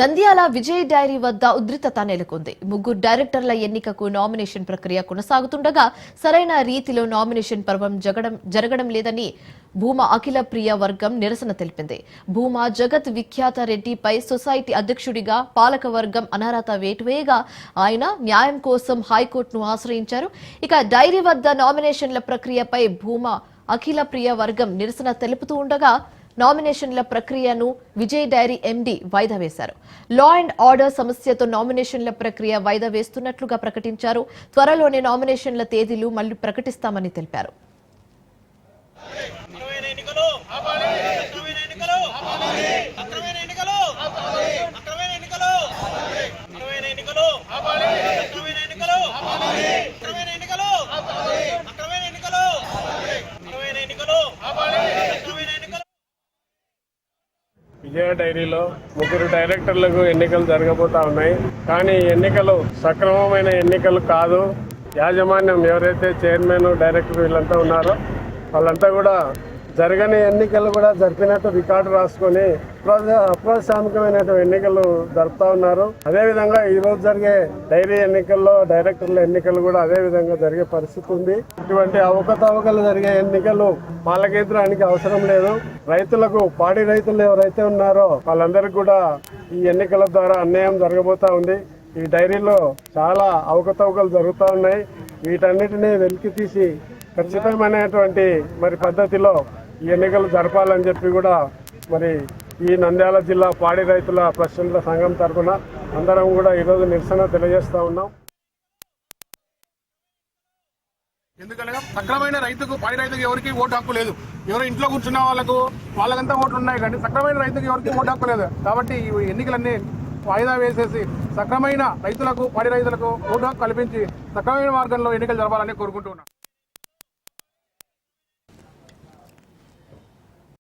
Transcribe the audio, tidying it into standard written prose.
Nandyal Vijay dairy వద్ద ఉద్రిక్తత నెలకొంది. ముగ్గురు డైరెక్టర్ల ఎన్నికకు నామినేషన్ ప్రక్రియ కొనసాగుతుండగా సరైన రీతిలో నామినేషన్ పర్వం జరగడం లేదని భూమా అఖిల ప్రియ వర్గం నిరసన తెలిపింది. భూమా జగత్ విఖ్యాత రెడ్డిపై సొసైటీ అధ్యక్షుడిగా పాలక వర్గం అనర్హత వేటువేయగా ఆయన న్యాయం కోసం హైకోర్టును ఆశ్రయించారు. ఇక డైరీ వద్ద నామినేషన్ల ప్రక్రియపై భూమా అఖిల ప్రియ వర్గం నిరసన తెలుపుతూ ఉండగా నామినేషన్ల ప్రక్రియను విజయ్ డైరీ ఎండీ వాయిదా వేశారు. లా అండ్ ఆర్డర్ సమస్యతో నామినేషన్ల ప్రక్రియ వాయిదా వేస్తున్నట్లుగా ప్రకటించారు. త్వరలోనే నామినేషన్ల తేదీలు మళ్లీ ప్రకటిస్తామని తెలిపారు. విజయ డైరీలో ముగ్గురు డైరెక్టర్లకు ఎన్నికలు జరగబోతా ఉన్నాయి. కానీ ఎన్నికలు సక్రమమైన ఎన్నికలు కాదు. యాజమాన్యం ఎవరైతే చైర్మన్ డైరెక్టర్ వీళ్ళంతా ఉన్నారో వాళ్ళంతా కూడా జరగని ఎన్నికలు కూడా జరిపినట్టు రికార్డు రాసుకొని అప్రజాస్వామికమైనటువంటి ఎన్నికలు జరుపుతా ఉన్నారు. అదేవిధంగా ఈ రోజు జరిగే డైరీ ఎన్నికల్లో డైరెక్టర్ల ఎన్నికలు కూడా అదే విధంగా జరిగే పరిస్థితి ఉంది. ఇటువంటి అవకతవకలు జరిగే ఎన్నికలు పాలకేంద్రానికి అవసరం లేదు. రైతులకు పాడి రైతులు ఎవరైతే ఉన్నారో వాళ్ళందరికీ కూడా ఈ ఎన్నికల ద్వారా అన్యాయం జరగబోతా ఉంది. ఈ డైరీలో చాలా అవకతవకలు జరుగుతూ ఉన్నాయి. వీటన్నిటినీ వెలికి తీసి ఖచ్చితమైనటువంటి పద్ధతిలో ఈ ఎన్నికలు జరపాలని చెప్పి కూడా ఈ నంద్యాల జిల్లా పాడి రైతుల ప్రెసిడెంట్ల సంఘం తరఫున అందరం కూడా ఈరోజు నిరసన తెలియజేస్తా ఉన్నాం. ఎందుకనగా సక్రమైన రైతుకు పాడి రైతుకు ఎవరికి ఓటు హక్కు లేదు. ఎవరు ఇంట్లో కూర్చున్న వాళ్ళకంతా ఓట్లు ఉన్నాయి, కానీ సక్రమైన రైతుకు ఎవరికి ఓటు హక్కు లేదు. కాబట్టి ఈ ఎన్నికలన్నీ వాయిదా వేసేసి సక్రమైన రైతులకు పాడి రైతులకు ఓటు హక్కు కల్పించి సక్రమైన మార్గంలో ఎన్నికలు జరపాలని కోరుకుంటున్నాం.